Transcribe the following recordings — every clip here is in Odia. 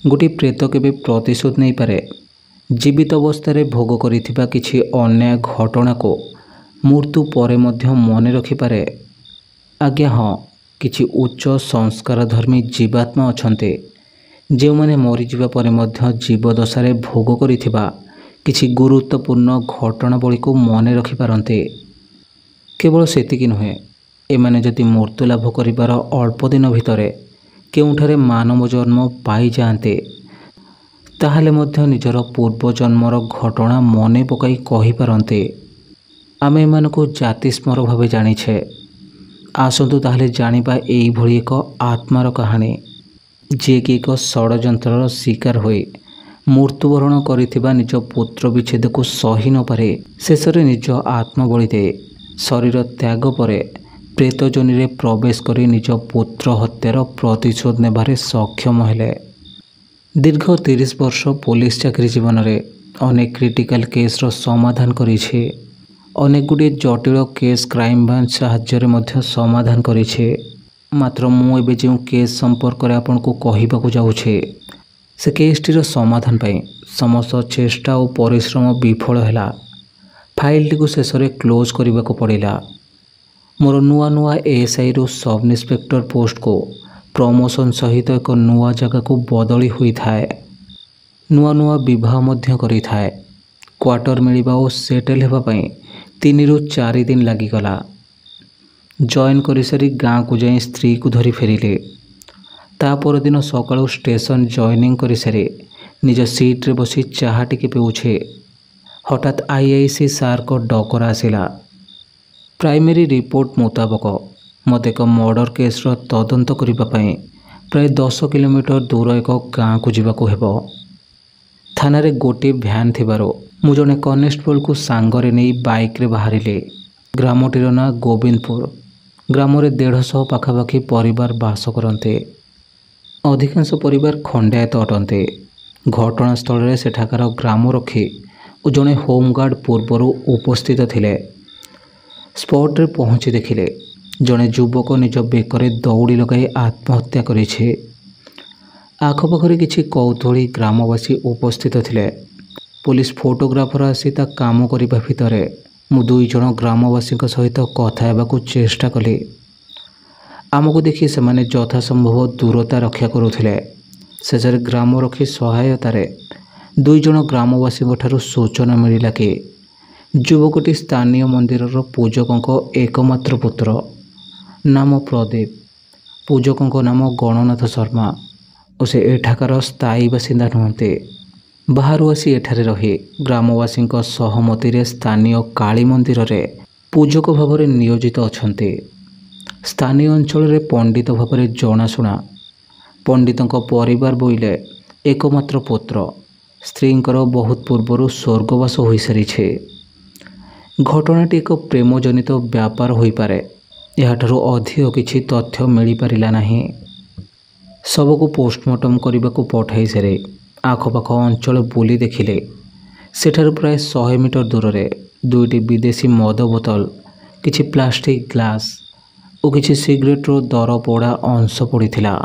गोटे प्रेत केबे प्रतिशोध नहीं पारे। जीवित अवस्था भोग करिथिबा किछि अन्याय घटना को मृत्यु परे मध्य मन रखिपारे। आज्ञा हाँ, किछि उच्च संस्कारधर्मी जीवात्मा अछन्ते जो माने मरीजिबा परे मध्य जीवदशारे भोग करिथिबा किछि गुरुत्वपूर्ण घटनावली को मन रखिपारन्ते। केवल सेतिकी नुहे, एमाने जदि मृत्यु लाभ करिबार अल्प दिन भितरे केउठारे मानव जन्म पाई जाते ताहले मध्य निजर पूर्व जन्मर घटना मने पकाई कहि पारन्ते। आमे एमानकु जातिस्मर भावे जानिछे। आसंतु ताहले जानिबा एई भଳି एक आत्मार कहानी जे कि एक षड़यंत्रर शिकार होई मृत्युवरण करिथिबा निज पुत्र विच्छेद को सही न पारे शेषरे निज आत्मबलि दे शरीर त्याग परे प्रेत जोनि प्रवेश करी निज पुत्र हत्यार प्रतिशोध नेबारे सक्षम हेले। दीर्घ 30 वर्ष पुलिस चाकरी जीवन में अनेक क्रिटिकल केस्र समाधान करिछे। अनेक गुड़े जटिल केस क्राइम ब्रांच साहाय्य मध्य समाधान करिछे। मात्र मु एबे जो केस संपर्क में आपन को कहिबाकु जाउछे से केसटीर समाधान पाई समस्त चेष्टा और परिश्रम विफल हैला। फाइल टी शेष में क्लोज करने को पड़ेगा। मोर नुआ नुआ एएसआई रु सब इन्स्पेक्टर पोस्ट को प्रमोशन सहित एक नुआ जगह को बदली हुई थाए। नुआ नुआ विवाह मध्य करी थाए। क्वार्टर मिलिबा और सेटल हेबा पई 3 रु 4 दिन लागिगला। जॉइन करी सारी गाँ को जाई स्त्री को धरी फेरिले। ता पर दिन सकाळु स्टेशन जॉइनिंग करी सारी निज सीट रे बसी चाहा टिके पिउछे। हठात आईआईसी सार को डकर आसिला। प्राइमरी रिपोर्ट मुताबक मत एक मर्डर केस्र तदंत करने प्राय 10 किलोमीटर दूर एक गाँ को जीवाको हेबो। थाना रे गोटे भ्यान थिबारो मु जने कनेस्टेबल को सांगरे नहीं बाइक रे बाहरिले। ग्रामटीर ना गोविंदपुर। ग्राम रे 150 पाखापाखि परिवार बास करते। अधिकांश परिवार खंडायत अटंते। घटनास्थल रे सेठाकार ग्रामरक्षी और जड़े होमगार्ड पूर्वर उपस्थित थिले। स्पॉट रे पहुँची देखिले जड़े युवक निज बेकरे दौड़ी लगाई आत्महत्या करिछे। आखपाखरे किछि कौतूहली ग्रामवासी उपस्थित थिले। पुलिस फोटोग्राफर आसी ता काम करिबा भितरे मु 2 जण ग्रामवासी सहित कथा हेबाकु चेष्टा कली। आमको देखि सेमाने यथासंभव दूरता रक्षा करुथिले। शेषरे ग्रामरक्षी सहायतारे 2 जण ग्रामवासी ठारू सूचना मिलिला कि युवकटी स्थानीय मंदिरर पूजकों एकमात्र पुत्र। नाम प्रदीप। पूजकों नाम गणनाथ शर्मा और से एठाकार स्थायी बासिंदा नुहते। बाहर आसी एठारे रही ग्रामवासी सहमति रे स्थानीय काली मंदिर रे पूजक भाव में नियोजित अछंते। स्थानीय अंचल रे पंडित भाव में जनाशुना। पंडितों परिवार बोइले एकमात्र पुत्र स्त्रींकर बहुत पूर्वर स्वर्गवास हो सारी। घटनाटी एक प्रेमजनित व्यापार हो पारे। याठारु अधिक किछि तथ्य मिल पारिला नाही। सबको पोस्टमार्टम करने को पठाई सारे आखपाख अंचल बुली देखिले सेठारु प्राय 100 मीटर दूर रे 2टी विदेशी मद बोतल, किछि प्लास्टिक ग्लास और किछि सिगरेटर दर पोड़ा अंश पड़िथिला।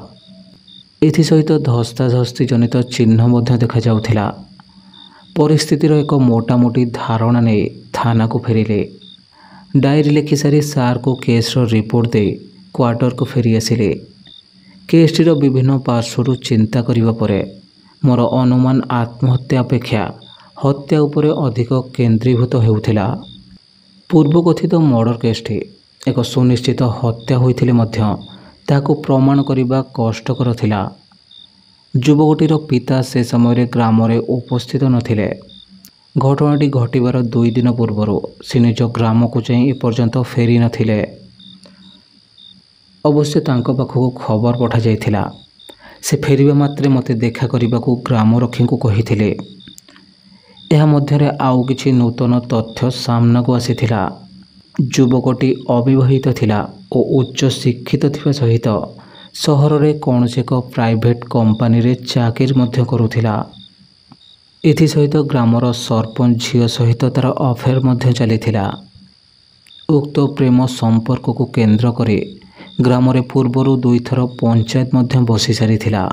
एथि सहित धस्ताधस्ती जनित चिन्ह मध्य देखा जाउथिला। परिस्थितिर एक मोटामोटी धारणा नहीं थाना को फेरिले। डायरी लिखि सारी सार को केस्र रिपोर्ट दे क्वार्टर को फेरी आसिले। केसटीर विभिन्न पार्श्वर चिंता करिबा परे मोर अनुमान आत्महत्या अपेक्षा हत्या उपरे अधिक केंद्रीभूत हेउथिला। पूर्व कथित मर्डर केसटी एक सुनिश्चित हत्या होइथिले मध्य ताको प्रमाण करिबा कष्टकर थिला। युवकटीर पिता से समय ग्राम रे उपस्थित नथिले। घटनाटी घटिबार 2 दिन पूर्वर से निज ग्राम को जाई एपर्यंत फेरी नथिले। अवश्य तांको पाखको खबर पठा जाइथिला। से फेरिबा मात्रे मते देखा करबाकू ग्रामरक्षी को कहिथिले। एहा मध्यरे आउ किछि नूतन तथ्य सामना को आसीथिला। युवकटी अविवाहित थिला और उच्च शिक्षित थिबा सहित सहर रे कौनसी एक प्राइवेट कंपनी रे चाकरी मध्य करुथिला। एथि सहित ग्रामर सरपंच झियो सहित तार अफेयर मध्य चलीथिला। उक्त प्रेम संपर्क को केंद्र करे ग्राम रे पूर्वर 2 थर पंचायत मध्य बसी सारी थिला।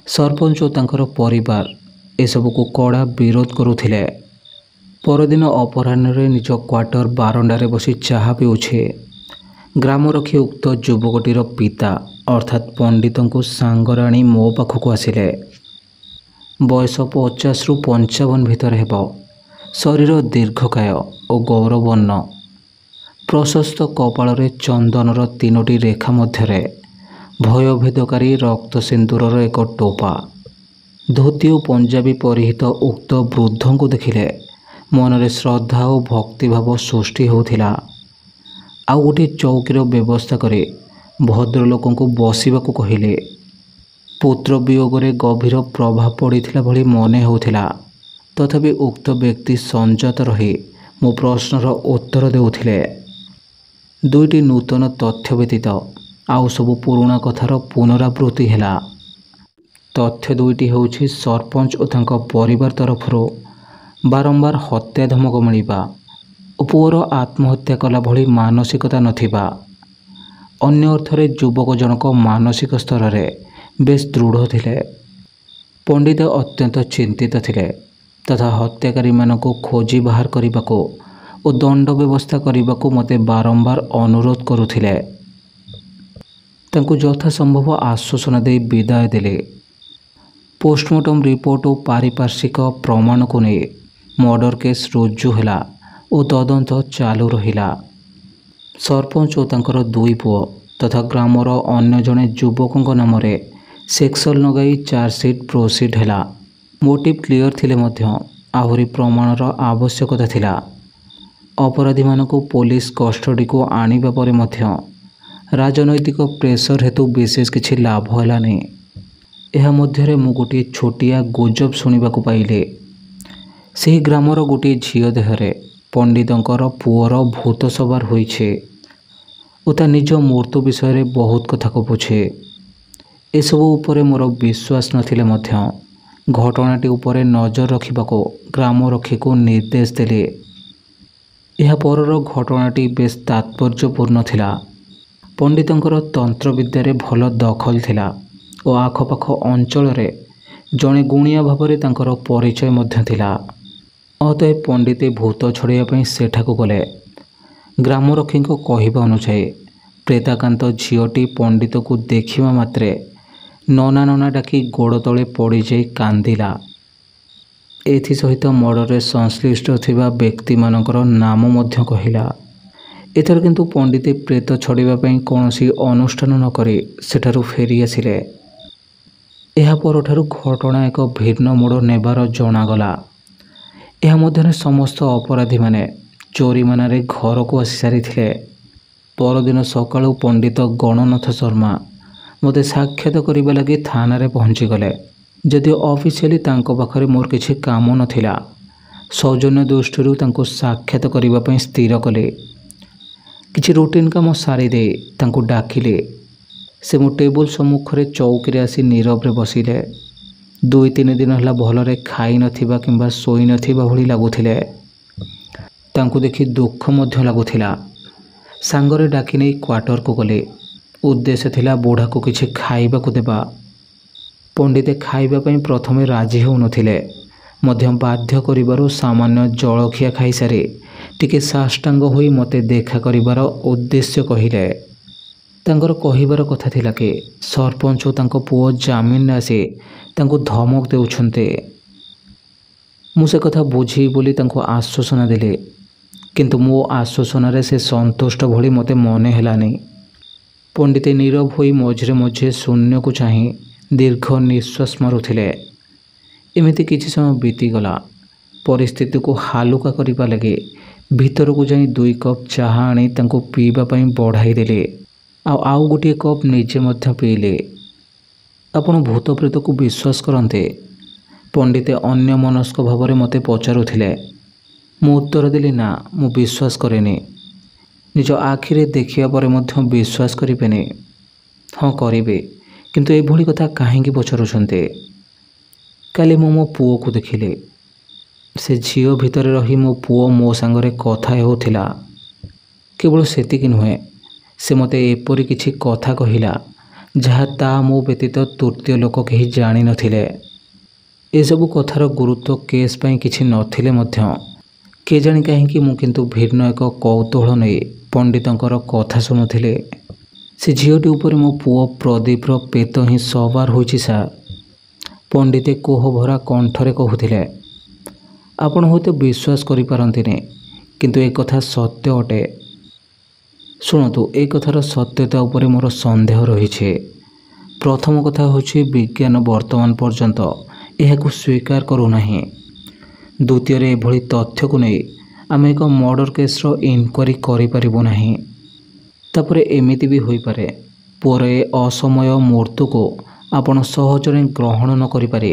ସରପଞ୍ଚ ଓ ତାଙ୍କର ପରିବାର ଏସବୁକୁ କଡ଼ା ବିରୋଧ କରୁଥିଲେ। ପରଦିନ ଅପରାହ୍ନରେ ନିଜ କ୍ୱାର୍ଟର ବାରଣ୍ଡାରେ ବସି ଚାହା ପିଉଛି। ଗ୍ରାମରକ୍ଷୀ ଉକ୍ତ ଯୁବକଟିର ପିତା ଅର୍ଥାତ୍ ପଣ୍ଡିତଙ୍କୁ ସାଙ୍ଗରେ ଆଣି ମୋ ପାଖକୁ ଆସିଲେ। ବୟସ 50ରୁ 55 ଭିତରେ ହେବ। ଶରୀର ଦୀର୍ଘକାୟ ଓ ଗୌରବର୍ଣ୍ଣ। ପ୍ରଶସ୍ତ କପାଳରେ ଚନ୍ଦନର 3ଟି ରେଖା ମଧ୍ୟରେ ଭୟଭେଦକାରୀ ରକ୍ତ ସିନ୍ଦୁରର ଏକ ଟୋପା। ଧୋତି ଓ ପଞ୍ଜାବୀ ପରିହିତ ଉକ୍ତ ବୃଦ୍ଧଙ୍କୁ ଦେଖିଲେ ମନରେ ଶ୍ରଦ୍ଧା ଓ ଭକ୍ତିଭାବ ସୃଷ୍ଟି ହେଉଥିଲା। ଆଉ ଗୋଟିଏ ଚୌକିର ବ୍ୟବସ୍ଥା କରି ଭଦ୍ରଲୋକଙ୍କୁ ବସିବାକୁ କହିଲେ। ପୁତ୍ର ବିୟୋଗରେ ଗଭୀର ପ୍ରଭାବ ପଡ଼ିଥିଲା ଭଳି ମନେ ହେଉଥିଲା। ତଥାପି ଉକ୍ତ ବ୍ୟକ୍ତି ସଂଯତ ରହି ମୋ ପ୍ରଶ୍ନର ଉତ୍ତର ଦେଉଥିଲେ। 2ଟି ନୂତନ ତଥ୍ୟ ବ୍ୟତୀତ ଆଉ ସବୁ ପୁରୁଣା କଥାର ପୁନରାବୃତ୍ତି ହେଲା। ତଥ୍ୟ 2ଟି ହେଉଛି ସରପଞ୍ଚ ଓ ତାଙ୍କ ପରିବାର ତରଫରୁ ବାରମ୍ବାର ହତ୍ୟା ଧମକ ମିଳିବା ଓ ପୁଅର ଆତ୍ମହତ୍ୟା କଲା ଭଳି ମାନସିକତା ନଥିବା। ଅନ୍ୟ ଅର୍ଥରେ ଯୁବକ ଜଣକ ମାନସିକ ସ୍ତରରେ ବେଶ୍ ଦୃଢ଼ ଥିଲେ। ପଣ୍ଡିତ ଅତ୍ୟନ୍ତ ଚିନ୍ତିତ ଥିଲେ ତଥା ହତ୍ୟାକାରୀମାନଙ୍କୁ ଖୋଜି ବାହାର କରିବାକୁ ଓ ଦଣ୍ଡ ବ୍ୟବସ୍ଥା କରିବାକୁ ମୋତେ ବାରମ୍ବାର ଅନୁରୋଧ କରୁଥିଲେ। ତାଙ୍କୁ ଯଥାସମ୍ଭବ ଆଶ୍ୱାସନା ଦେଇ ବିଦାୟ ଦେଲେ। ପୋଷ୍ଟମର୍ଟମ ରିପୋର୍ଟ ଓ ପାରିପାର୍ଶ୍ୱିକ ପ୍ରମାଣକୁ ନେଇ ମର୍ଡର କେସ୍ ରୁଜୁ ହେଲା ଓ ତଦନ୍ତ ଚାଲୁ ରହିଲା। ସରପଞ୍ଚ ଓ ତାଙ୍କର 2 ପୁଅ ତଥା ଗ୍ରାମର ଅନ୍ୟ ଜଣେ ଯୁବକଙ୍କ ନାମରେ ସେକ୍ସନ ଲଗାଇ ଚାର୍ଜସିଟ୍ ପ୍ରୋସିଡ୍ ହେଲା। ମୋଟିଭ୍ କ୍ଲିଅର ଥିଲେ ମଧ୍ୟ ଆହୁରି ପ୍ରମାଣର ଆବଶ୍ୟକତା ଥିଲା। ଅପରାଧୀମାନଙ୍କୁ ପୋଲିସ କଷ୍ଟଡିକୁ ଆଣିବା ପରେ ମଧ୍ୟ ରାଜନୈତିକ ପ୍ରେସର ହେତୁ ବିଶେଷ କିଛି ଲାଭ ହେଲାନି। ଏହା ମଧ୍ୟରେ ମୁଁ ଗୋଟିଏ ଛୋଟିଆ ଗୁଜବ ଶୁଣିବାକୁ ପାଇଲି। ସେହି ଗ୍ରାମର ଗୋଟିଏ ଝିଅ ଦେହରେ ପଣ୍ଡିତଙ୍କର ପୁଅର ଭୂତ ସବାର ହୋଇଛି ଓ ତା ନିଜ ମୃତ୍ୟୁ ବିଷୟରେ ବହୁତ କଥା କହୁଛି। ଏସବୁ ଉପରେ ମୋର ବିଶ୍ୱାସ ନଥିଲେ ମଧ୍ୟ ଘଟଣାଟି ଉପରେ ନଜର ରଖିବାକୁ ଗ୍ରାମରକ୍ଷୀକୁ ନିର୍ଦ୍ଦେଶ ଦେଲି। ଏହା ପରର ଘଟଣାଟି ବେଶ୍ ତାତ୍ପର୍ଯ୍ୟପୂର୍ଣ୍ଣ ଥିଲା। ପଣ୍ଡିତଙ୍କର ତନ୍ତ୍ରବିଦ୍ୟାରେ ଭଲ ଦଖଲ ଥିଲା ଓ ଆଖପାଖ ଅଞ୍ଚଳରେ ଜଣେ ଗୁଣିଆ ଭାବରେ ତାଙ୍କର ପରିଚୟ ମଧ୍ୟ ଥିଲା। ଅତଏବ ପଣ୍ଡିତେ ଭୂତ ଛଡ଼ାଇବା ପାଇଁ ସେଠାକୁ ଗଲେ। ଗ୍ରାମରକ୍ଷୀଙ୍କ କହିବା ଅନୁଯାୟୀ ପ୍ରେତାକାନ୍ତ ଝିଅଟି ପଣ୍ଡିତକୁ ଦେଖିବା ମାତ୍ରେ ନନା ନନା ଡାକି ଗୋଡ଼ ତଳେ ପଡ଼ିଯାଇ କାନ୍ଦିଲା। ଏଥିସହିତ ମର୍ଡରରେ ସଂଶ୍ଳିଷ୍ଟ ଥିବା ବ୍ୟକ୍ତିମାନଙ୍କର ନାମ ମଧ୍ୟ କହିଲା। ଏଥର କିନ୍ତୁ ପଣ୍ଡିତେ ପ୍ରେତ ଛଡ଼ାଇବା ପାଇଁ କୌଣସି ଅନୁଷ୍ଠାନ ନ କରି ସେଠାରୁ ଫେରି ଆସିଲେ। ଏହା ପରଠାରୁ ଘଟଣା ଏକ ଭିନ୍ନ ମୋଡ଼ ନେବାର ଜଣାଗଲା। ଏହା ମଧ୍ୟରେ ସମସ୍ତ ଅପରାଧୀମାନେ ଚୋରିମାନାରେ ଘରକୁ ଆସି ସାରିଥିଲେ। ପରଦିନ ସକାଳୁ ପଣ୍ଡିତ ଗଣନାଥ ଶର୍ମା ମୋତେ ସାକ୍ଷାତ କରିବା ଲାଗି ଥାନାରେ ପହଞ୍ଚିଗଲେ। ଯଦିଓ ଅଫିସିଆଲି ତାଙ୍କ ପାଖରେ ମୋର କିଛି କାମ ନଥିଲା, ସୌଜନ୍ୟ ଦୃଷ୍ଟିରୁ ତାଙ୍କୁ ସାକ୍ଷାତ କରିବା ପାଇଁ ସ୍ଥିର କଲେ। କିଛି ରୁଟିନ୍ କାମ ସାରିଦେଇ ତାଙ୍କୁ ଡାକିଲେ। ସେ ମୋ ଟେବୁଲ ସମ୍ମୁଖରେ ଚୌକିରେ ଆସି ନୀରବରେ ବସିଲେ। 2-3 ଦିନ ହେଲା ଭଲରେ ଖାଇନଥିବା କିମ୍ବା ଶୋଇନଥିବା ଭଳି ଲାଗୁଥିଲେ। ତାଙ୍କୁ ଦେଖି ଦୁଃଖ ମଧ୍ୟ ଲାଗୁଥିଲା। ସାଙ୍ଗରେ ଡାକି ନେଇ କ୍ୱାର୍ଟରକୁ ଗଲେ। ଉଦ୍ଦେଶ୍ୟ ଥିଲା ବୁଢ଼ାକୁ କିଛି ଖାଇବାକୁ ଦେବା। ପଣ୍ଡିତେ ଖାଇବା ପାଇଁ ପ୍ରଥମେ ରାଜି ହେଉନଥିଲେ, ମଧ୍ୟ ବାଧ୍ୟ କରିବାରୁ ସାମାନ୍ୟ ଜଳଖିଆ ଖାଇସାରି ଟିକେ ସାଷ୍ଟାଙ୍ଗ ହୋଇ ମୋତେ ଦେଖା କରିବାର ଉଦ୍ଦେଶ୍ୟ କହିଲେ। ତାଙ୍କର କହିବାର କଥା ଥିଲା କି ସରପଞ୍ଚ ଓ ତାଙ୍କ ପୁଅ ଜାମିନରେ ଆସି ତାଙ୍କୁ ଧମକ ଦେଉଛନ୍ତି। ମୁଁ ସେ କଥା ବୁଝିବି ବୋଲି ତାଙ୍କୁ ଆଶ୍ୱାସନା ଦେଲି, କିନ୍ତୁ ମୋ ଆଶ୍ୱାସନାରେ ସେ ସନ୍ତୁଷ୍ଟ ଭଳି ମୋତେ ମନେ ହେଲାନି। ପଣ୍ଡିତେ ନୀରବ ହୋଇ ମଝିରେ ମଝିରେ ଶୂନ୍ୟକୁ ଚାହିଁ ଦୀର୍ଘ ନିଶ୍ୱାସ ମାରୁଥିଲେ। ଏମିତି କିଛି ସମୟ ବିତିଗଲା। ପରିସ୍ଥିତିକୁ ହାଲୁକା କରିବା ଲାଗି ଭିତରକୁ ଯାଇ 2 କପ୍ ଚାହା ଆଣି ତାଙ୍କୁ ପିଇବା ପାଇଁ ବଢ଼ାଇ ଦେଲେ। ଆଉ ଗୋଟିଏ କପ୍ ନିଜେ ମଧ୍ୟ ପିଇଲେ। ଆପଣ ଭୂତ ପ୍ରେତକୁ ବିଶ୍ୱାସ କରନ୍ତି? ପଣ୍ଡିତେ ଅନ୍ୟମନସ୍କ ଭାବରେ ମୋତେ ପଚାରୁଥିଲେ। ମୁଁ ଉତ୍ତର ଦେଲି, ନା, ମୁଁ ବିଶ୍ୱାସ କରେନି। ନିଜ ଆଖିରେ ଦେଖିବା ପରେ ମଧ୍ୟ ବିଶ୍ୱାସ କରିବେନି? ହଁ କରିବେ, କିନ୍ତୁ ଏଭଳି କଥା କାହିଁକି ପଚାରୁଛନ୍ତି? କାଲି ମୁଁ ମୋ ପୁଅକୁ ଦେଖିଲି। ସେ ଝିଅ ଭିତରେ ରହି ମୋ ପୁଅ ମୋ ସାଙ୍ଗରେ କଥା ହେଉଥିଲା। କେବଳ ସେତିକି ନୁହେଁ, ସେ ମୋତେ ଏପରି କିଛି କଥା କହିଲା ଯାହା ତା ମୋ ବ୍ୟତୀତ ତୃତୀୟ ଲୋକ କେହି ଜାଣିନଥିଲେ। ଏସବୁ କଥାର ଗୁରୁତ୍ୱ କେସ୍ ପାଇଁ କିଛି ନଥିଲେ ମଧ୍ୟ କେଜାଣି କାହିଁକି ମୁଁ କିନ୍ତୁ ଭିନ୍ନ ଏକ କୌତୂହଳ ନେଇ ପଣ୍ଡିତଙ୍କର କଥା ଶୁଣୁଥିଲି। ସେ ଝିଅଟି ଉପରେ ମୋ ପୁଅ ପ୍ରଦୀପର ପେତ ହିଁ ସବାର ହୋଇଛି ସାର୍। ପଣ୍ଡିତେ କୋହଭରା କଣ୍ଠରେ କହୁଥିଲେ। ଆପଣ ହୁଏତ ବିଶ୍ୱାସ କରିପାରନ୍ତିନି, କିନ୍ତୁ ଏ କଥା ସତ୍ୟ ଅଟେ। ଶୁଣନ୍ତୁ, ଏ କଥାର ସତ୍ୟତା ଉପରେ ମୋର ସନ୍ଦେହ ରହିଛି। ପ୍ରଥମ କଥା ହେଉଛି, ବିଜ୍ଞାନ ବର୍ତ୍ତମାନ ପର୍ଯ୍ୟନ୍ତ ଏହାକୁ ସ୍ୱୀକାର କରୁନାହିଁ। ଦ୍ୱିତୀୟରେ, ଏଭଳି ତଥ୍ୟକୁ ନେଇ ଆମେ ଏକ ମର୍ଡ଼ର କେସ୍ର ଇନକ୍ୱାରି କରିପାରିବୁ ନାହିଁ। ତାପରେ ଏମିତି ବି ହୋଇପାରେ, ପୁଅର ଏ ଅସମୟ ମୃତ୍ୟୁକୁ ଆପଣ ସହଜରେ ଗ୍ରହଣ ନ କରିପାରି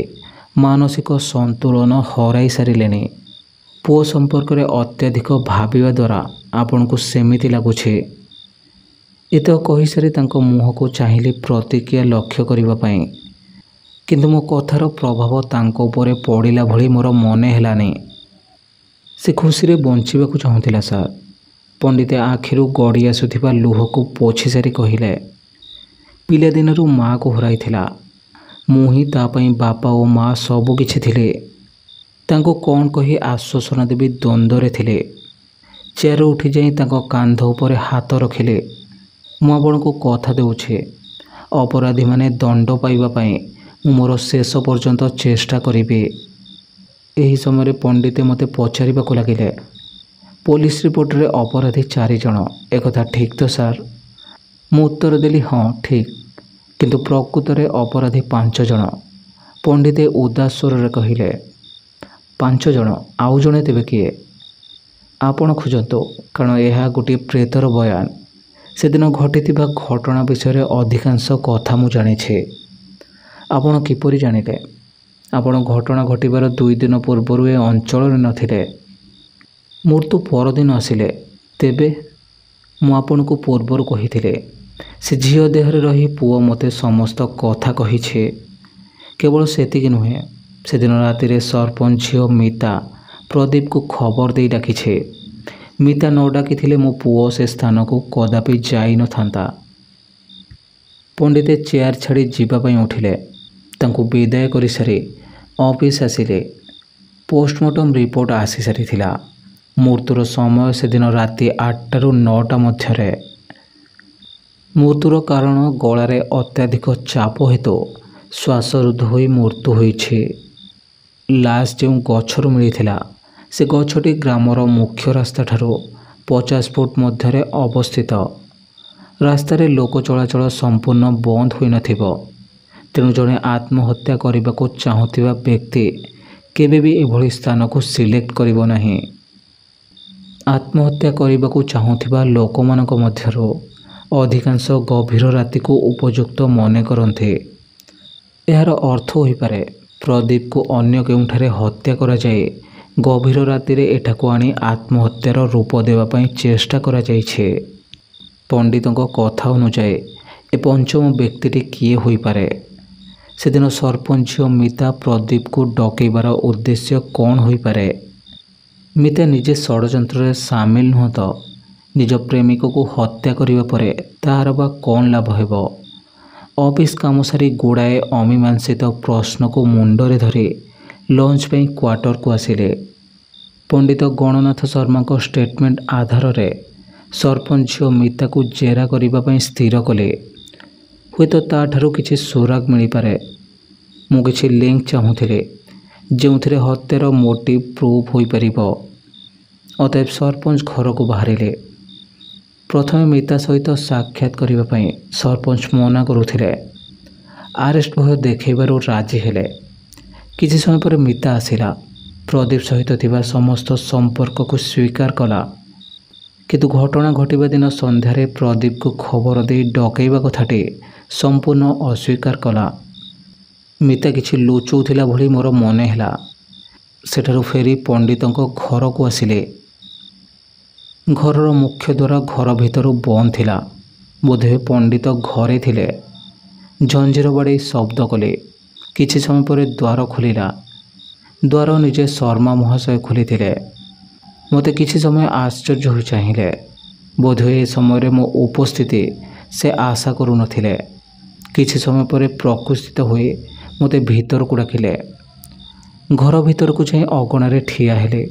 ମାନସିକ ସନ୍ତୁଳନ ହରାଇ ସାରିଲେଣି। ପୁଅ ସମ୍ପର୍କରେ ଅତ୍ୟଧିକ ଭାବିବା ଦ୍ୱାରା ଆପଣଙ୍କୁ ସେମିତି ଲାଗୁଛି। ଏତକ କହିସାରି ତାଙ୍କ ମୁହଁକୁ ଚାହିଁଲି ପ୍ରତିକ୍ରିୟା ଲକ୍ଷ୍ୟ କରିବା ପାଇଁ, କିନ୍ତୁ ମୋ କଥାର ପ୍ରଭାବ ତାଙ୍କ ଉପରେ ପଡ଼ିଲା ଭଳି ମୋର ମନେ ହେଲାନି। ସେ ଖୁସିରେ ବଞ୍ଚିବାକୁ ଚାହୁଁଥିଲା ସାର୍। ପଣ୍ଡିତେ ଆଖିରୁ ଗଡ଼ି ଆସୁଥିବା ଲୁହକୁ ପୋଛି ସାରି କହିଲେ। ପିଲାଦିନରୁ ମାଆକୁ ହରାଇଥିଲା। ମୁଁ ହିଁ ତା ପାଇଁ ବାପା ଓ ମା ସବୁ କିଛି ଥିଲେ। ତାଙ୍କୁ କ'ଣ କହି ଆଶ୍ୱାସନା ଦେବି ଦ୍ୱନ୍ଦ୍ୱରେ ଥିଲେ। ଚେୟାରରୁ ଉଠିଯାଇ ତାଙ୍କ କାନ୍ଧ ଉପରେ ହାତ ରଖିଲେ। ମୁଁ ଆପଣଙ୍କୁ କଥା ଦେଉଛି, ଅପରାଧୀମାନେ ଦଣ୍ଡ ପାଇବା ପାଇଁ ମୁଁ ମୋର ଶେଷ ପର୍ଯ୍ୟନ୍ତ ଚେଷ୍ଟା କରିବି। ଏହି ସମୟରେ ପଣ୍ଡିତେ ମୋତେ ପଚାରିବାକୁ ଲାଗିଲେ, ପୋଲିସ ରିପୋର୍ଟରେ ଅପରାଧୀ 4 ଜଣ, ଏକଥା ଠିକ୍ ତ ସାର୍? ମୁଁ ଉତ୍ତର ଦେଲି, ହଁ ଠିକ୍, କିନ୍ତୁ ପ୍ରକୃତରେ ଅପରାଧୀ 5 ଜଣ। ପଣ୍ଡିତେ ଉଦାସ ସ୍ୱରରେ କହିଲେ, 5 ଜଣ? ଆଉ ଜଣେ ତେବେ କିଏ? ଆପଣ ଖୋଜନ୍ତୁ, କାରଣ ଏହା ଗୋଟିଏ ପ୍ରେତର ବୟାନ। ସେଦିନ ଘଟିଥିବା ଘଟଣା ବିଷୟରେ ଅଧିକାଂଶ କଥା ମୁଁ ଜାଣିଛି। ଆପଣ କିପରି ଜାଣିଲେ? ଆପଣ ଘଟଣା ଘଟିବାର 2 ଦିନ ପୂର୍ବରୁ ଏ ଅଞ୍ଚଳରେ ନଥିଲେ। ମୃତ୍ୟୁ ପରଦିନ ଆସିଲେ। ତେବେ? ମୁଁ ଆପଣଙ୍କୁ ପୂର୍ବରୁ କହିଥିଲି, ସେ ଝିଅ ଦେହରେ ରହି ପୁଅ ମୋତେ ସମସ୍ତ କଥା କହିଛି। କେବଳ ସେତିକି ନୁହେଁ, ସେଦିନ ରାତିରେ ସରପଞ୍ଚ ଝିଅ ମିତା ପ୍ରଦୀପକୁ ଖବର ଦେଇ ଡାକିଛି। ମିତା ନ ଡାକିଥିଲେ ମୋ ପୁଅ ସେ ସ୍ଥାନକୁ କଦାପି ଯାଇନଥାନ୍ତା। ପଣ୍ଡିତେ ଚେୟାର ଛାଡ଼ି ଯିବା ପାଇଁ ଉଠିଲେ। ତାଙ୍କୁ ବିଦାୟ କରିସାରି ଅଫିସ ଆସିଲେ। ପୋଷ୍ଟମର୍ଟମ ରିପୋର୍ଟ ଆସିସାରିଥିଲା। ମୃତ୍ୟୁର ସମୟ ସେଦିନ ରାତି 8ଟାରୁ 9ଟା ମଧ୍ୟରେ। ମୃତ୍ୟୁର କାରଣ ଗଳାରେ ଅତ୍ୟଧିକ ଚାପ ହେତୁ ଶ୍ୱାସରୁଦ୍ଧ ହୋଇ ମୃତ୍ୟୁ ହୋଇଛି। ଲାଶ ଯେଉଁ ଗଛରୁ ମିଳିଥିଲା, ସେ ଗଛଟି ଗ୍ରାମର ମୁଖ୍ୟ ରାସ୍ତାଠାରୁ 50 ଫୁଟ ମଧ୍ୟରେ ଅବସ୍ଥିତ। ରାସ୍ତାରେ ଲୋକ ଚଳାଚଳ ସମ୍ପୂର୍ଣ୍ଣ ବନ୍ଦ ହୋଇନଥିବ। ତେଣୁ ଜଣେ ଆତ୍ମହତ୍ୟା କରିବାକୁ ଚାହୁଁଥିବା ବ୍ୟକ୍ତି କେବେ ବି ଏଭଳି ସ୍ଥାନକୁ ସିଲେକ୍ଟ କରିବ ନାହିଁ। ଆତ୍ମହତ୍ୟା କରିବାକୁ ଚାହୁଁଥିବା ଲୋକମାନଙ୍କ ମଧ୍ୟରୁ ଅଧିକାଂଶ ଗଭୀର ରାତିକୁ ଉପଯୁକ୍ତ ମନେ କରନ୍ତି। ଏହାର ଅର୍ଥ ହୋଇପାରେ, ପ୍ରଦୀପକୁ ଅନ୍ୟ କେଉଁଠାରେ ହତ୍ୟା କରାଯାଇ ଗଭୀର ରାତିରେ ଏଠାକୁ ଆଣି ଆତ୍ମହତ୍ୟାର ରୂପ ଦେବା ପାଇଁ ଚେଷ୍ଟା କରାଯାଇଛି। ପଣ୍ଡିତଙ୍କ କଥା ଅନୁଯାୟୀ ଏ ପଞ୍ଚମ ବ୍ୟକ୍ତିଟି କିଏ ହୋଇପାରେ? ସେଦିନ ସରପଞ୍ଚ ଝିଅ ମିତା ପ୍ରଦୀପକୁ ଡକେଇବାର ଉଦ୍ଦେଶ୍ୟ କ'ଣ ହୋଇପାରେ? ମିତା ନିଜେ ଷଡ଼ଯନ୍ତ୍ରରେ ସାମିଲ ନୁହଁ ତ? ନିଜ ପ୍ରେମିକକୁ ହତ୍ୟା କରିବା ପରେ ତାହାର ବା କ'ଣ ଲାଭ ହେବ? ଅଫିସ କାମ ସାରି ଗୁଡ଼ାଏ ଅମୀମାଂସିତ ପ୍ରଶ୍ନକୁ ମୁଣ୍ଡରେ ଧରି ଲଞ୍ଚ ପାଇଁ କ୍ୱାର୍ଟରକୁ ଆସିଲେ। ପଣ୍ଡିତ ଗଣନାଥ ଶର୍ମାଙ୍କ ଷ୍ଟେଟମେଣ୍ଟ ଆଧାରରେ ସରପଞ୍ଚ ଝିଅ ମିତାକୁ ଜେରା କରିବା ପାଇଁ ସ୍ଥିର କଲେ। ହୁଏତ ତାଠାରୁ କିଛି ସୁରାଗ ମିଳିପାରେ। ମୁଁ କିଛି ଲିଙ୍କ ଚାହୁଁଥିଲି, ଯେଉଁଥିରେ ହତ୍ୟାର ମୋଟିଭ ପ୍ରୁଭ୍ ହୋଇପାରିବ। ଅତଏବ ସରପଞ୍ଚ ଘରକୁ ବାହାରିଲେ। ପ୍ରଥମେ ମିତା ସହିତ ସାକ୍ଷାତ କରିବା ପାଇଁ ସରପଞ୍ଚ ମନା କରୁଥିଲେ। ଆରେଷ୍ଟ ଭୟ ଦେଖାଇବାରୁ ରାଜି ହେଲେ। କିଛି ସମୟ ପରେ ମିତା ଆସିଲା। ପ୍ରଦୀପ ସହିତ ଥିବା ସମସ୍ତ ସମ୍ପର୍କକୁ ସ୍ୱୀକାର କଲା। କିନ୍ତୁ ଘଟଣା ଘଟିବା ଦିନ ସନ୍ଧ୍ୟାରେ ପ୍ରଦୀପକୁ ଖବର ଦେଇ ଡକେଇବା କଥାଟି ସମ୍ପୂର୍ଣ୍ଣ ଅସ୍ୱୀକାର କଲା। ମିତା କିଛି ଲୁଚଉଥିଲା ଭଳି ମୋର ମନେ ହେଲା। ସେଠାରୁ ଫେରି ପଣ୍ଡିତଙ୍କ ଘରକୁ ଆସିଲେ। ଘରର ମୁଖ୍ୟ ଦ୍ୱାର ଘର ଭିତରୁ ବନ୍ଦ ଥିଲା। ବୋଧହୁଏ ପଣ୍ଡିତ ଘରେ ଥିଲେ। ଝଞ୍ଜିର ବାଡ଼େଇ ଶବ୍ଦ କଲେ। କିଛି ସମୟ ପରେ ଦ୍ୱାର ଖୋଲିଲା। ଦ୍ୱାର ନିଜେ ଶର୍ମା ମହାଶୟ ଖୋଲିଥିଲେ। ମୋତେ କିଛି ସମୟ ଆଶ୍ଚର୍ଯ୍ୟ ହୋଇ ଚାହିଁଲେ। ବୋଧହୁଏ ଏ ସମୟରେ ମୋ ଉପସ୍ଥିତି ସେ ଆଶା କରୁନଥିଲେ। କିଛି ସମୟ ପରେ ପ୍ରକୃତିସ୍ଥ ହୋଇ ମୋତେ ଭିତରକୁ ଡାକିଲେ। ଘର ଭିତରକୁ ଯାଇ ଅଗଣାରେ ଠିଆ ହେଲେ।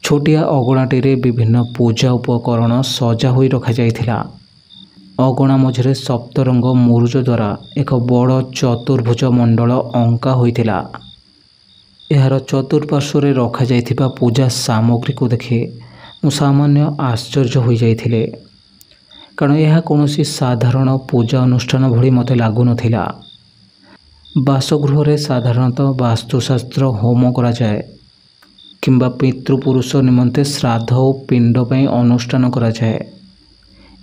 ଛୋଟିଆ ଅଗଣାଟିରେ ବିଭିନ୍ନ ପୂଜା ଉପକରଣ ସଜା ହୋଇ ରଖାଯାଇଥିଲା। ଅଗଣା ମଝିରେ ସପ୍ତରଙ୍ଗ ମୁରୁଜ ଦ୍ୱାରା ଏକ ବଡ଼ ଚତୁର୍ଭୁଜ ମଣ୍ଡଳ ଅଙ୍କା ହୋଇଥିଲା। ଏହାର ଚତୁଃପାର୍ଶ୍ୱରେ ରଖାଯାଇଥିବା ପୂଜା ସାମଗ୍ରୀକୁ ଦେଖି ମୁଁ ସାମାନ୍ୟ ଆଶ୍ଚର୍ଯ୍ୟ ହୋଇଯାଇଥିଲି, କାରଣ ଏହା କୌଣସି ସାଧାରଣ ପୂଜା ଅନୁଷ୍ଠାନ ଭଳି ମୋତେ ଲାଗୁନଥିଲା। ବାସଗୃହରେ ସାଧାରଣତଃ ବାସ୍ତୁଶାସ୍ତ୍ର ହୋମ କରାଯାଏ କିମ୍ବା ପିତୃପୁରୁଷ ନିମନ୍ତେ ଶ୍ରାଦ୍ଧ ଓ ପିଣ୍ଡ ପାଇଁ ଅନୁଷ୍ଠାନ କରାଯାଏ।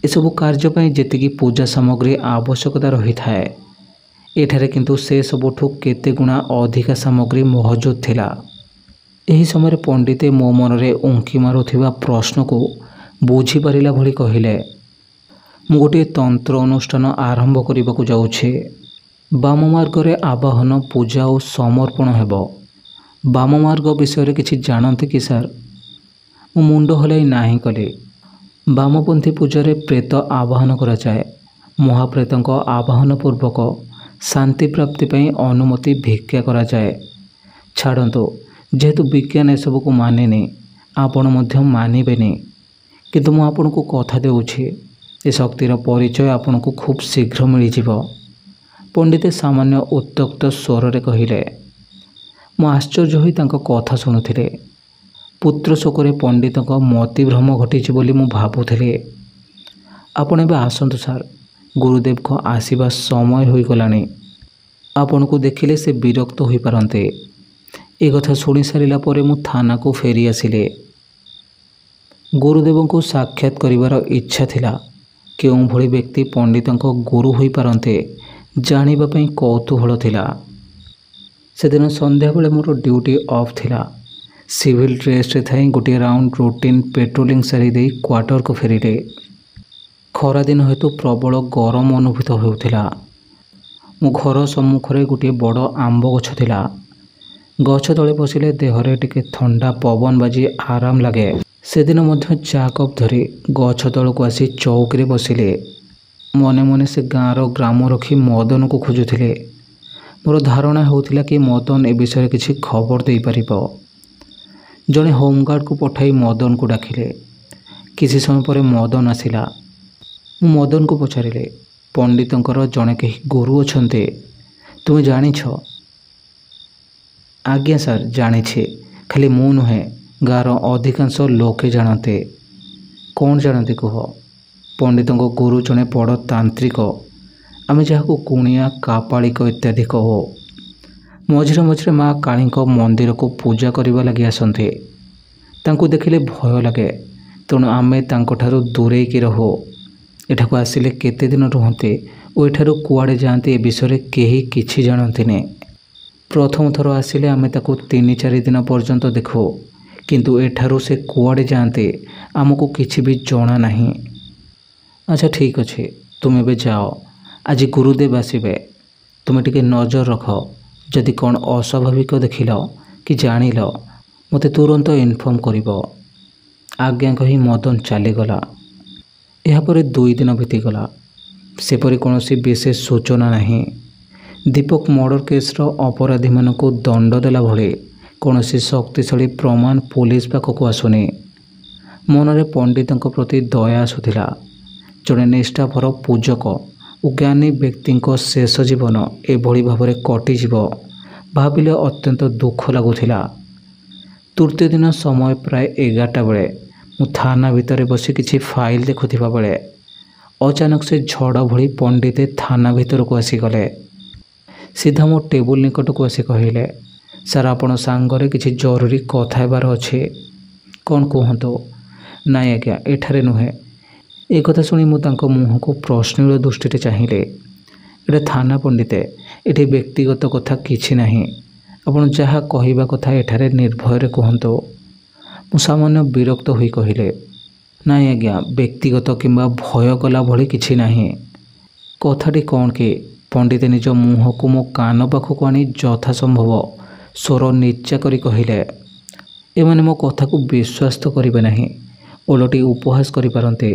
ଏସବୁ କାର୍ଯ୍ୟ ପାଇଁ ଯେତିକି ପୂଜା ସାମଗ୍ରୀ ଆବଶ୍ୟକତା ରହିଥାଏ, ଏଠାରେ କିନ୍ତୁ ସେ ସବୁଠୁ କେତେ ଗୁଣା ଅଧିକା ସାମଗ୍ରୀ ମହଜୁଦ ଥିଲା। ଏହି ସମୟରେ ପଣ୍ଡିତେ ମୋ ମନରେ ଉଙ୍କି ମାରୁଥିବା ପ୍ରଶ୍ନକୁ ବୁଝିପାରିଲା ଭଳି କହିଲେ, ମୁଁ ଗୋଟିଏ ତନ୍ତ୍ର ଅନୁଷ୍ଠାନ ଆରମ୍ଭ କରିବାକୁ ଯାଉଛି। ବାମ ମାର୍ଗରେ ଆବାହନ, ପୂଜା ଓ ସମର୍ପଣ ହେବ। ବାମ ମାର୍ଗ ବିଷୟରେ କିଛି ଜାଣନ୍ତି କି ସାର୍? ମୁଁ ମୁଣ୍ଡ ହଲାଇ ନାହିଁ କଲି। ବାମପନ୍ଥୀ ପୂଜାରେ ପ୍ରେତ ଆବାହନ କରାଯାଏ। ମହାପ୍ରେତଙ୍କ ଆବାହନ ପୂର୍ବକ ଶାନ୍ତି ପ୍ରାପ୍ତି ପାଇଁ ଅନୁମତି ଭିକ୍ଷା କରାଯାଏ। ଛାଡ଼ନ୍ତୁ, ଯେହେତୁ ବିଜ୍ଞାନ ଏସବୁକୁ ମାନେନି, ଆପଣ ମଧ୍ୟ ମାନିବେନି, କିନ୍ତୁ ମୁଁ ଆପଣଙ୍କୁ କଥା ଦେଉଛି, ଏ ଶକ୍ତିର ପରିଚୟ ଆପଣଙ୍କୁ ଖୁବ୍ ଶୀଘ୍ର ମିଳିଯିବ। ପଣ୍ଡିତେ ସାମାନ୍ୟ ଉତ୍ତ୍ୟକ୍ତ ସ୍ୱରରେ କହିଲେ। ମୁଁ ଆଶ୍ଚର୍ଯ୍ୟ ହୋଇ ତାଙ୍କ କଥା ଶୁଣୁଥିଲି। ପୁତ୍ର ଶୋକରେ ପଣ୍ଡିତଙ୍କ ମତିଭ୍ରମ ଘଟିଛି ବୋଲି ମୁଁ ଭାବୁଥିଲି। ଆପଣ ଏବେ ଆସନ୍ତୁ ସାର୍, ଗୁରୁଦେବଙ୍କ ଆସିବା ସମୟ ହୋଇଗଲାଣି। ଆପଣଙ୍କୁ ଦେଖିଲେ ସେ ବିରକ୍ତ ହୋଇପାରନ୍ତି। ଏ କଥା ଶୁଣି ସାରିଲା ପରେ ମୁଁ ଥାନାକୁ ଫେରି ଆସିଲି। ଗୁରୁଦେବଙ୍କୁ ସାକ୍ଷାତ କରିବାର ଇଚ୍ଛା ଥିଲା। କେଉଁଭଳି ବ୍ୟକ୍ତି ପଣ୍ଡିତଙ୍କ ଗୁରୁ ହୋଇପାରନ୍ତି ଜାଣିବା ପାଇଁ କୌତୂହଳ ଥିଲା। ସେଦିନ ସନ୍ଧ୍ୟାବେଳେ ମୋର ଡ୍ୟୁଟି ଅଫ୍ ଥିଲା। ସିଭିଲ୍ ଡ୍ରେସ୍ରେ ଥାଇ ଗୋଟିଏ ରାଉଣ୍ଡ ରୁଟିନ୍ ପେଟ୍ରୋଲିଂ ସାରି ଦେଇ କ୍ୱାର୍ଟରକୁ ଫେରିଲି। ଖରାଦିନ ହେତୁ ପ୍ରବଳ ଗରମ ଅନୁଭୂତ ହେଉଥିଲା। ମୋ ଘର ସମ୍ମୁଖରେ ଗୋଟିଏ ବଡ଼ ଆମ୍ବ ଗଛ ଥିଲା। ଗଛ ତଳେ ବସିଲେ ଦେହରେ ଟିକେ ଥଣ୍ଡା ପବନ ବାଜି ଆରାମ ଲାଗେ। ସେଦିନ ମଧ୍ୟ ଚା କପ୍ ଧରି ଗଛ ତଳକୁ ଆସି ଚୌକିରେ ବସିଲେ। ମନେ ମନେ ସେ ଗାଁର ଗ୍ରାମରକ୍ଷୀ ମଦନକୁ ଖୋଜୁଥିଲେ। ମୋର ଧାରଣା ହେଉଥିଲା କି ମଦନ ଏ ବିଷୟରେ କିଛି ଖବର ଦେଇପାରିବ। ଜଣେ ହୋମଗାର୍ଡ଼କୁ ପଠାଇ ମଦନକୁ ଡାକିଲେ। କିଛି ସମୟ ପରେ ମଦନ ଆସିଲା। ମୁଁ ମଦନକୁ ପଚାରିଲି, ପଣ୍ଡିତଙ୍କର ଜଣେ କେହି ଗୁରୁ ଅଛନ୍ତି, ତୁମେ ଜାଣିଛ? ଆଜ୍ଞା ସାର୍, ଜାଣିଛି। ଖାଲି ମୁଁ ନୁହେଁ, ଗାଁର ଅଧିକାଂଶ ଲୋକେ ଜାଣନ୍ତି। କ'ଣ ଜାଣନ୍ତି କୁହ? ପଣ୍ଡିତଙ୍କ ଗୁରୁ ଜଣେ ବଡ଼ ତାନ୍ତ୍ରିକ। ଆମେ ଯାହାକୁ କୁଣିଆ, କାପାଳିକ ଇତ୍ୟାଦି କହୁ। ମଝିରେ ମଝିରେ ମା କାଳୀଙ୍କ ମନ୍ଦିରକୁ ପୂଜା କରିବା ଲାଗି ଆସନ୍ତି। ତାଙ୍କୁ ଦେଖିଲେ ଭୟ ଲାଗେ, ତେଣୁ ଆମେ ତାଙ୍କଠାରୁ ଦୂରେଇକି ରହୁ। ଏଠାକୁ ଆସିଲେ କେତେ ଦିନ ରୁହନ୍ତି ଓ ଏଠାରୁ କୁଆଡ଼େ ଯାଆନ୍ତି ଏ ବିଷୟରେ କେହି କିଛି ଜାଣନ୍ତିନି। ପ୍ରଥମ ଥର ଆସିଲେ ଆମେ ତାକୁ 3-4 ଦିନ ପର୍ଯ୍ୟନ୍ତ ଦେଖୁ, କିନ୍ତୁ ଏଠାରୁ ସେ କୁଆଡ଼େ ଯାଆନ୍ତି ଆମକୁ କିଛି ବି ଜଣା ନାହିଁ। ଆଚ୍ଛା ଠିକ୍ ଅଛି, ତୁମେ ଏବେ ଯାଅ। ଆଜି ଗୁରୁଦେବ ଆସିବେ। ତୁମେ ଟିକେ ନଜର ରଖ। ଯଦି କ'ଣ ଅସ୍ୱାଭାବିକ ଦେଖିଲ କି ଜାଣିଲ, ମୋତେ ତୁରନ୍ତ ଇନଫର୍ମ କରିବ। ଆଜ୍ଞା କହି ମଦନ ଚାଲିଗଲା। ଏହାପରେ 2 ଦିନ ବିତିଗଲା। ସେପରି କୌଣସି ବିଶେଷ ସୂଚନା ନାହିଁ। ଦୀପକ ମର୍ଡ଼ର କେସ୍ର ଅପରାଧୀମାନଙ୍କୁ ଦଣ୍ଡ ଦେଲା ଭଳି କୌଣସି ଶକ୍ତିଶାଳୀ ପ୍ରମାଣ ପୋଲିସ ପାଖକୁ ଆସୁନି। ମନରେ ପଣ୍ଡିତଙ୍କ ପ୍ରତି ଦୟା ଆସୁଥିଲା। ଜଣେ ନିଷ୍ଠାପର ପୂଜକ ଓ ଜ୍ଞାନୀ ବ୍ୟକ୍ତିଙ୍କ ଶେଷ ଜୀବନ ଏଭଳି ଭାବରେ କଟିଯିବ ଭାବିଲେ ଅତ୍ୟନ୍ତ ଦୁଃଖ ଲାଗୁଥିଲା। ତୃତୀୟ ଦିନ ସମୟ ପ୍ରାୟ 11ଟା ବେଳେ ମୁଁ ଥାନା ଭିତରେ ବସି କିଛି ଫାଇଲ ଦେଖୁଥିବା ବେଳେ ଅଚାନକ ସେ ଝଡ଼ ଭଳି ପଣ୍ଡିତେ ଥାନା ଭିତରକୁ ଆସିଗଲେ। ସିଧା ମୋ ଟେବୁଲ ନିକଟକୁ ଆସି କହିଲେ, ସାର୍, ଆପଣ ସାଙ୍ଗରେ କିଛି ଜରୁରୀ କଥା ହେବାର ଅଛି। କ'ଣ କୁହନ୍ତୁ? ନାଇଁ ଆଜ୍ଞା, ଏଠାରେ ନୁହେଁ। ଏ କଥା ଶୁଣି ମୁଁ ତାଙ୍କ ମୁହଁକୁ ପ୍ରଶ୍ନୀଳ ଦୃଷ୍ଟିରେ ଚାହିଁଲି। ଏଇଟା ଥାନା ପଣ୍ଡିତେ, ଏଠି ବ୍ୟକ୍ତିଗତ କଥା କିଛି ନାହିଁ। ଆପଣ ଯାହା କହିବା କଥା ଏଠାରେ ନିର୍ଭୟରେ କୁହନ୍ତୁ। ମୁଁ ସାମାନ୍ୟ ବିରକ୍ତ ହୋଇ କହିଲି, ନାଇଁ ଆଜ୍ଞା, ବ୍ୟକ୍ତିଗତ କିମ୍ବା ଭୟ କଲା ଭଳି କିଛି ନାହିଁ। କଥାଟି କ'ଣ କି? ପଣ୍ଡିତେ ନିଜ ମୁହଁକୁ ମୋ କାନ ପାଖକୁ ଆଣି ଯଥାସମ୍ଭବ ସ୍ୱର ନିଚା କରି କହିଲେ, ଏମାନେ ମୋ କଥାକୁ ବିଶ୍ୱାସ ତ କରିବେ ନାହିଁ, ଓଲଟି ଉପହାସ କରିପାରନ୍ତି।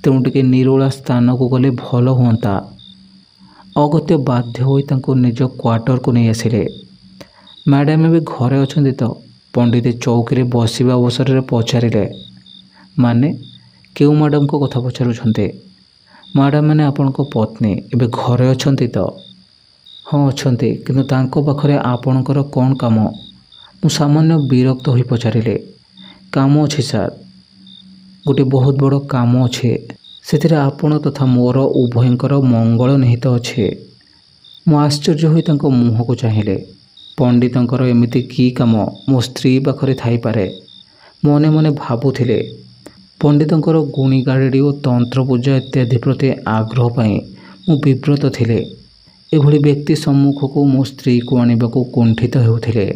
ତେଣୁ ଟିକେ ନିରୋଳା ସ୍ଥାନକୁ ଗଲେ ଭଲ ହୁଅନ୍ତା। ଅଗତ୍ୟ ବାଧ୍ୟ ହୋଇ ତାଙ୍କୁ ନିଜ କ୍ୱାର୍ଟରକୁ ନେଇ ଆସିଲେ। ମ୍ୟାଡ଼ାମ୍ ଏବେ ଘରେ ଅଛନ୍ତି ତ? ପଣ୍ଡିତ ଚୌକିରେ ବସିବା ଅବସରରେ ପଚାରିଲେ। ମାନେ? କେଉଁ ମ୍ୟାଡ଼ାମ୍ଙ୍କ କଥା ପଚାରୁଛନ୍ତି? ମ୍ୟାଡ଼ାମ୍ ମାନେ ଆପଣଙ୍କ ପତ୍ନୀ ଏବେ ଘରେ ଅଛନ୍ତି ତ? ହଁ ଅଛନ୍ତି, କିନ୍ତୁ ତାଙ୍କ ପାଖରେ ଆପଣଙ୍କର କ'ଣ କାମ? ମୁଁ ସାମାନ୍ୟ ବିରକ୍ତ ହୋଇ ପଚାରିଲି। କାମ ଅଛି ସାର୍, ଗୋଟିଏ ବହୁତ ବଡ଼ କାମ ଅଛି। ସେଥିରେ ଆପଣ ତଥା ମୋର ଉଭୟଙ୍କର ମଙ୍ଗଳ ନିହିତ ଅଛି। ମୁଁ ଆଶ୍ଚର୍ଯ୍ୟ ହୋଇ ତାଙ୍କ ମୁହଁକୁ ଚାହିଁଲି। ପଣ୍ଡିତଙ୍କର ଏମିତି କି କାମ ମୋ ସ୍ତ୍ରୀ ପାଖରେ ଥାଇପାରେ? ମନେ ମନେ ଭାବୁଥିଲେ। ପଣ୍ଡିତଙ୍କର ଗୁଣିଗାରେଡ଼ି ଓ ତନ୍ତ୍ରପୂଜା ଇତ୍ୟାଦି ପ୍ରତି ଆଗ୍ରହ ପାଇଁ ମୁଁ ବିବ୍ରତ ଥିଲେ। ଏଭଳି ବ୍ୟକ୍ତି ସମ୍ମୁଖକୁ ମୋ ସ୍ତ୍ରୀକୁ ଆଣିବାକୁ କୁଣ୍ଠିତ ହେଉଥିଲେ।